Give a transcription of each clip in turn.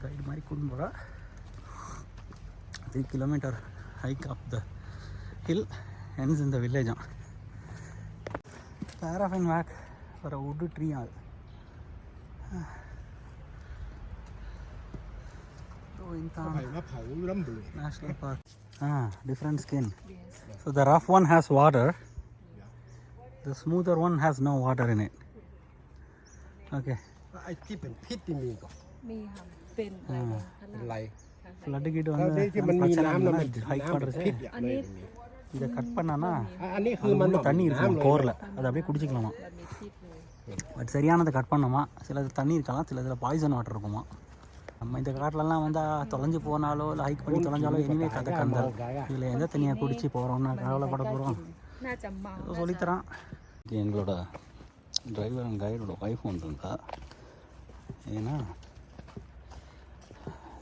Guide மாதிரி கூட்டின்னு போகிறா. 3 kilometer hike up the hill ends in the village. Paraffin wax for a wood tree. National Park. Different skin. Yes. So the rough one has water. The smoother one has no water in it. Okay. I tip and pit in me. มีค่ะเป็นอะไร Like. Flood கிட்டถ้า வந்து ที่มันมีน้ำนะมัน hike น้ำ பண்ணுறதுพิษอย่างเลย இதை cut பண்ணானா อันนี้คือมัน தண்ணி இருக்கும் கோரில் அதை அப்படியே குடிச்சிக்கலாமா. แบบมีพิษเลย but சரியானதை cut பண்ணோமா. சிலது தண்ணி இருக்கலாம், சிலதில் பாய்சன் வாட்டர் இருக்குமா. நம்ம இந்த காட்டிலலாம் வந்தால் தொலைஞ்சு போனாலோ இல்லை ஹைக் பண்ணி தொலைஞ்சாலோ எனிவே கதை கந்தல். இதில் எந்த தண்ணியை குடிச்சு போகிறோம்னு கவலைப்பட போகிறோம். น่าจะเมา ஏதோ சொல்லித்தரான். எங்களோட டிரைவர் அண்ட் கைடோட ஒய்ஃப் ஒன்று இருந்தா. ஏன்னா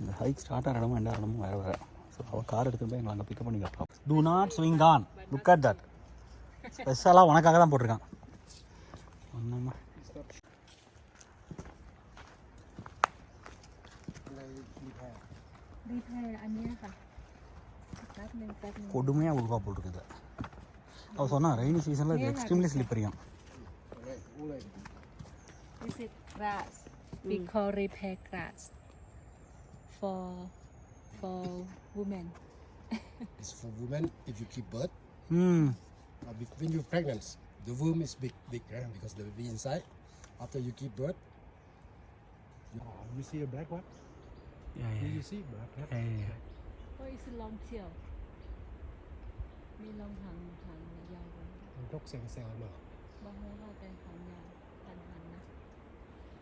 இந்த ஹைக் ஸ்டார்ட் ஆகிற இடமும் எந்த இடமும் வேறு வேறு. ஸோ அவள் கார் எடுத்துகிட்டு போய் எங்களை அங்கே பிக்கப் பண்ணி கட்டுறோம். Do not swing on, look at that. ஸ்பெஷலாக உனக்காக தான் போட்டிருக்கான். ஒன்றுமாรีแพร์อันนี้ค่ะแป๊บนึง கொடுமையாக உருவா போட்டிருக்குது. அவள் சொன்னா ரெய்னி சீசனில் இது extremely ஸ்லிப்பரியாம். This is grass. We call repair grass for women. It's for women if you keep birth. ம் When you're pregnant, the womb is big, because the baby inside. After you give birth, you see a black one? Do you see black? What is long tail? มีลองหางยาวๆ นกเซ็งเซลล์มา บางคนว่าเป็นหางยาวหันนะ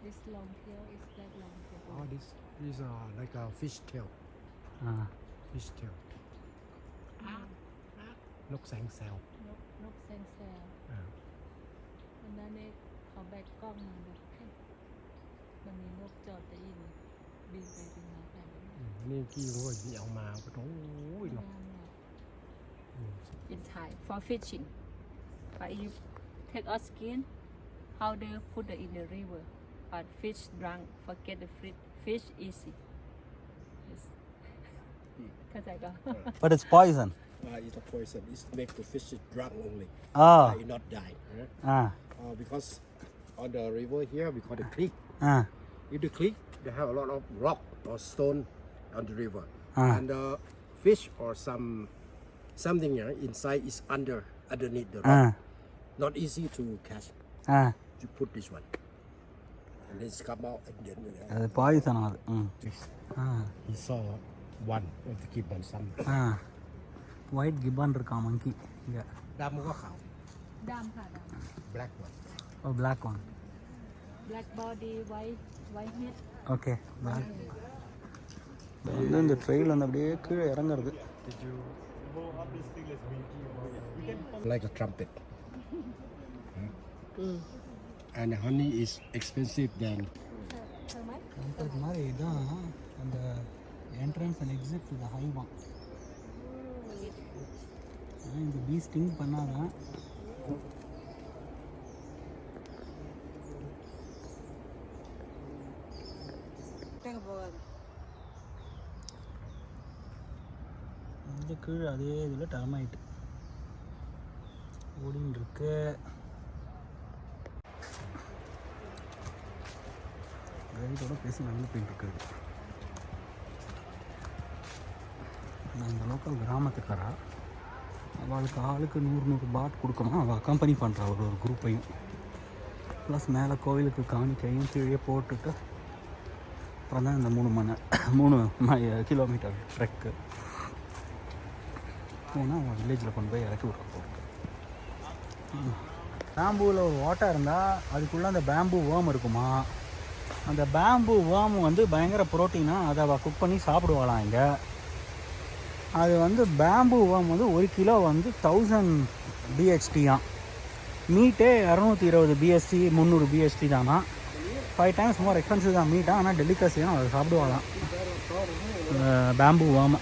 This long tail is that long tail. Oh, this is like a fish tail. อ่า Fish tail. นกแสงเซลล์ นกแซงแซววันนั้นเนี่ยเขาแบกกล้องมาแบบมันมีนกจอดแต่อินบินไปบินมาแต่ นี่กี้รู้ว่าเอามาโอ้ยนก in Thai for fishing but if take our skin how they put it in the river but fish drunk forget the fish easy yes เข้าใจก็ but it's poison. It's a poison. It's to make the fish drunk only. Not die. Because on the river here we call it creek. In the creek they have a lot of rock or stone on the river, and the fish or something inside is underneath the rock. Not easy to catch. You put this one, and then it's come out and then. அது poison அது. He saw one of the gibbon. Some. White gibbon இருக்கான் monkey இங்கே. ดำก็ขาว ดำค่ะดำ black one. Oh black one. black body white head okay black. வந்து இந்த trail வந்து அப்படியே கீழே இறங்குறது. Like a trumpet. And honey is expensive than. Trumpet மாதிரி இதுதான் அந்த என்ட்ரன்ஸ் அண்ட் எக்ஸிட் இந்த ஹைவான். இந்த பீ ஸ்டிங் பண்ணாதான் இந்த கீழே அதே இதில் டர்மைட் ஓடின்னு இருக்கு. கைடோட பேசி நடந்து போயிட்டு இருக்குது. நான் இந்த லோக்கல் கிராமத்துக்காரா அவளுக்கு ஆளுக்கு 100 பாட் கொடுக்கணும். அவள் அக்கம்பெனி பண்ணுறா ஒரு குரூப்பையும். ப்ளஸ் மேலே கோவிலுக்கு காணிக்கையும் கீழே போட்டுட்டு அப்புறம் தான் இந்த 3 கிலோமீட்டர் ட்ரெக்கு போனால் அவன் வில்லேஜில் கொண்டு போய் இறக்கி விட்ற போகிறது. பேம்பூவில் ஒரு ஓட்டை இருந்தால் அதுக்குள்ளே அந்த பேம்பு வேர்ம் இருக்குமா. அந்த பேம்பு வேர்ம் வந்து பயங்கர ப்ரோட்டீனாக அதை அவள் குக் பண்ணி சாப்பிடுவாளாம் இங்கே. அது வந்து பேம்பு வேர்ம் வந்து 1 கிலோ வந்து 1000 BHT-யாம். மீட்டே 220 BHT 300 BHT தானா. 5 times மோர் எக்ஸ்பென்சிவ் தான் மீட்டாக. ஆனால் டெலிகசியாக அதை சாப்பிடுவாளாம் பேம்பு வேர்ம்.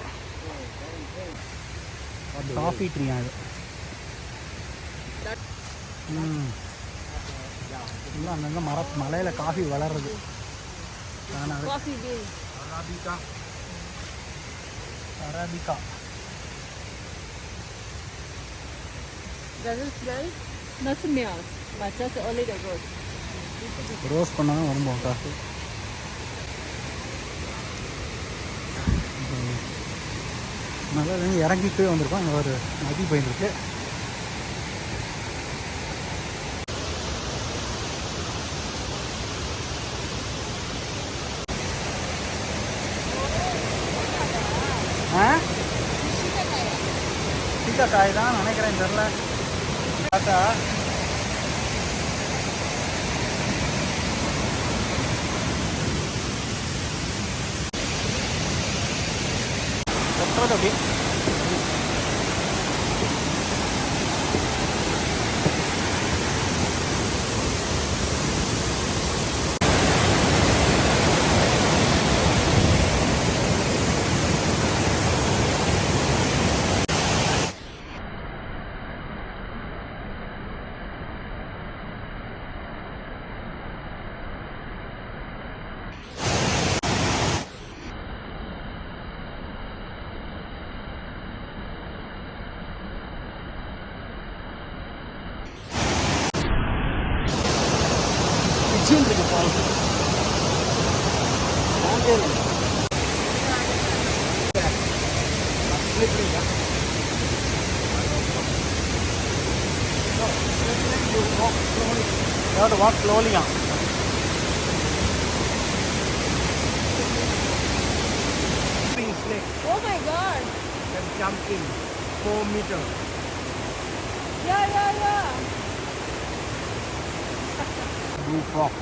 காஃபி ட்ரீயா இது. இல்லை அங்கங்கே மலையில் காஃபி வளருது. ஆனால் Arabica. Arabica. Doesn't smell? No smell, but just only the rose. Rose பண்ணால் தான் வரும்போம் காஃபி. நல்லா இறங்கிட்டு வந்திருக்கோம். இங்கே ஒரு நதி போயிருக்கு. சீக்காக்காய் தான் நினைக்கிறேன், தெரில. பார்த்தா அப்படி இருக்கு falls. walk slowly. Oh my god! Can jump in 4 meters. Yeah. Blue frog.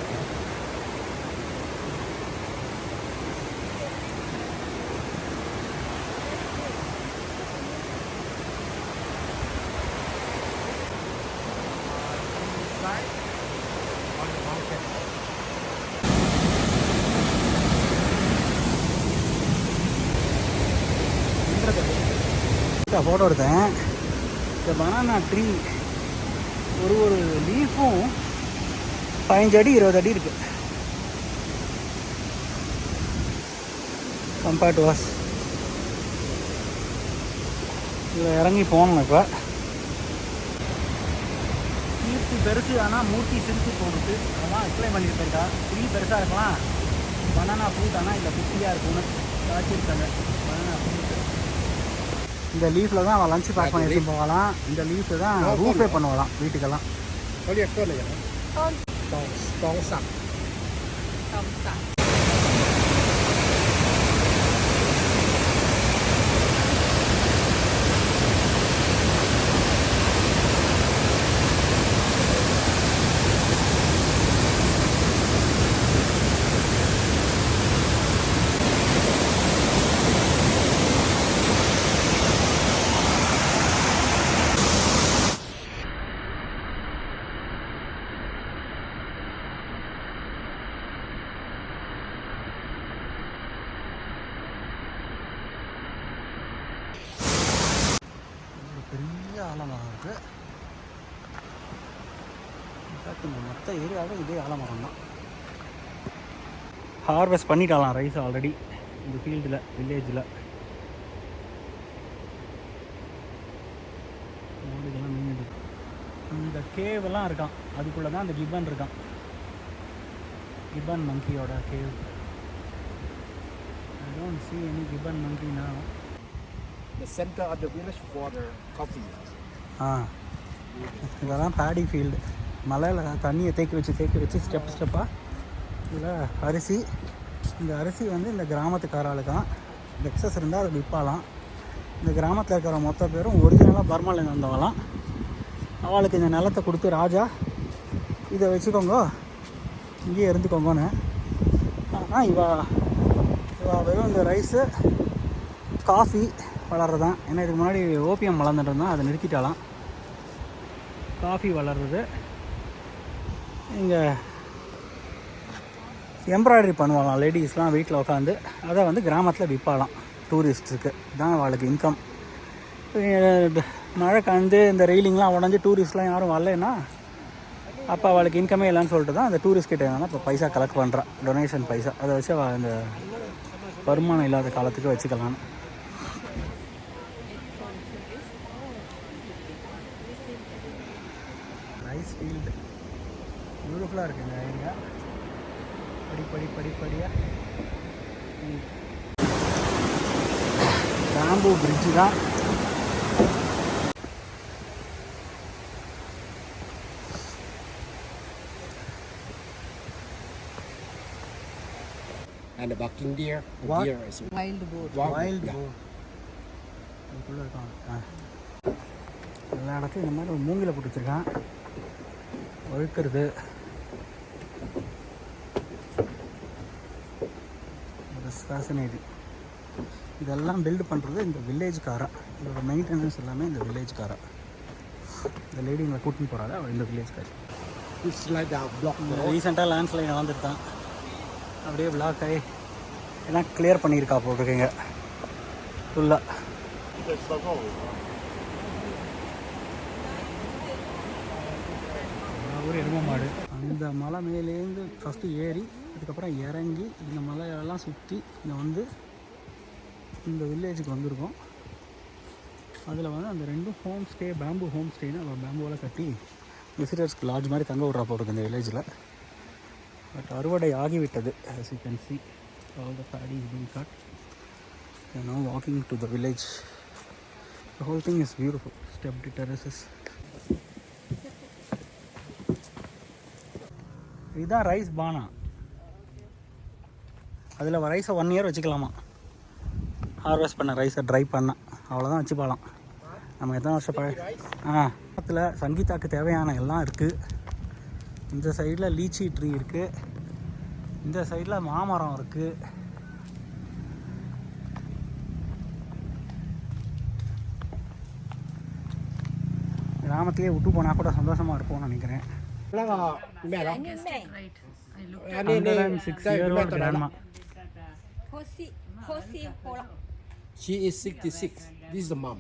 Photo எடுத்தேன். இந்த பனானா ட்ரீ ஒரு லீஃபும் 15 அடி 20 அடி இருக்குது. Compared to was. இதில் இறங்கி போகணும். இப்போ கீர்த்தி பெருசு, ஆனால் மூர்த்தி சிரிச்சு போகுது. அதெல்லாம் எக்ஸ்பிளைன் பண்ணிட்டு போயிருக்கா. ட்ரீ பெருசாக இருக்கலாம், பனானா ஃப்ரூட் ஆனால் இல்லை குட்டியாக இருக்கும்னு காய்ச்சிருக்காங்க. பனானா ஃப்ரூட் இந்த லீஃபில் தான் அவன் லஞ்சு பேக் பண்ணி எடுத்து போகலாம். இந்த லீஃபில் தான் ரூஃபே பண்ணுவாளாம் வீட்டுக்கெல்லாம். பெரிய ஆலமரம் இருக்குது. இந்த மொத்த ஏரியாவே இதே ஆலமரம் தான். ஹார்வெஸ்ட் பண்ணிட்டாலாம் ரைஸ் ஆல்ரெடி இந்த ஃபீல்டில், வில்லேஜில். மாடுகள்லாம் மீன். இந்த கேவெல்லாம் இருக்கான், அதுக்குள்ளே தான் அந்த கிப்பன் இருக்கான். கிப்பன் மங்கியோட cave. I don't see any gibbon monkey now. The center of the village for the coffee. இதெல்லாம் பேடி ஃபீல்டு. மலையில் தண்ணியை தேக்கி வச்சு ஸ்டெப்பாக இதில் அரிசி. இந்த அரிசி வந்து இந்த கிராமத்துக்காராளுக்கு தான். இந்த எக்ஸஸ் இருந்தால் அதை விற்பாலாம். இந்த கிராமத்தில் இருக்கிற மொத்த பேரும் ஒரிஜினலாக பர்மாலேருந்து வந்தவங்களாம். அவளுக்கு இந்த நிலத்தை கொடுத்து ராஜா இதை வச்சுக்கோங்க, இங்கேயே இருந்துக்கோங்கன்னு. ஆனால் இவ வெறும் இந்த ரைஸு காஃபி வளர்றதான். ஏன்னா இதுக்கு முன்னாடி ஓபியம் வளர்ந்துட்டு இருந்தால் அதை நிறுத்திட்டாலாம். காஃபி வளர்றது. இங்கே எம்ப்ராய்டரி பண்ணுவாங்களாம் லேடிஸ்லாம் வீட்டில் உட்காந்து. அதை வந்து கிராமத்தில் விற்பாலாம் டூரிஸ்ட்டுக்கு. இதுதான் அவளுக்கு இன்கம். மழை காய்ந்து இந்த ரெயிலிங்லாம் உடஞ்சி டூரிஸ்ட்லாம் யாரும் வரலைன்னா அப்போ அவளுக்கு இன்கமே இல்லைன்னு சொல்லிட்டு தான் அந்த டூரிஸ்ட் கிட்டே இருந்தாலும் இப்போ பைசா கலெக்ட் பண்ணுறான், டொனேஷன் பைசா. அதை வச்சு அவள் இந்த வருமானம் இல்லாத காலத்துக்கு வச்சுக்கலாம். ரைஸ் ஃபீல்டு பியூட்டிஃபுல்லாக இருக்குங்க. இங்கே படிப்படியாக பேம்பு பிரிட்ஜு தான். And the bucking deer. What? Deer is Wild boar. Wild yeah. போர் அதுக்குள்ளே இருக்காங்க. எல்லா இடத்தையும் இந்த மாதிரி ஒரு மூங்கில போட்டு வச்சுருக்கான். வழுக்கிறது ஃபேசினேட்டிங். இதெல்லாம் பில்டு பண்ணுறது இந்த வில்லேஜ்காரா. இதோட மெயின்டெனன்ஸ் எல்லாமே இந்த வில்லேஜ்காரா. இந்த லேடி இங்கே கூட்டின்னு போகிறாள், அவள் இந்த வில்லேஜ்காரி. It's like the block road. ரீசெண்டாக லேண்ட்ஸ்லைன் வந்துருக்கான். அப்படியே பிளாக் ஆகி எல்லாம் கிளியர் பண்ணியிருக்கா போட்டிருக்கீங்க ஃபுல்லாக. ஒரு எரும மாடு அந்த மலை மேலேருந்து ஃபஸ்ட்டு ஏறி அதுக்கப்புறம் இறங்கி இந்த மலையெல்லாம் சுற்றி இங்கே வந்து இந்த வில்லேஜுக்கு வந்திருக்கோம். அதில் வந்து அந்த ரெண்டும் ஹோம் ஸ்டே, பேம்பு ஹோம் ஸ்டேன்னு அதை பேம்புவால் கட்டி விசிட்டர்ஸ்க்கு லாட்ஜ் மாதிரி தங்க விட்றா போட்டிருக்கு இந்த வில்லேஜில். பட் அறுவடை ஆகிவிட்டது. as you can see all the paddy is being cut. We are now walking to the village. The whole thing is beautiful. Stepped terraces. இதுதான் ரைஸ் பானா. அதில் ரைஸை 1 year வச்சுக்கலாமா. ஹார்வெஸ்ட் பண்ண ரைஸை ட்ரை பண்ண அவ்வளோதான் வச்சுப்பாலாம். நம்ம எத்தனை வருஷம் பக்கத்தில் சங்கீதாக்கு தேவையான எல்லாம் இருக்குது. இந்த சைடில் லீச்சி ட்ரீ இருக்குது, இந்த சைடில் மாமரம் இருக்குது. கிராமத்திலே விட்டு போனால் கூட சந்தோஷமாக இருப்போம்னு நினைக்கிறேன். 106-year-old grandma. She is 66. This is the mom.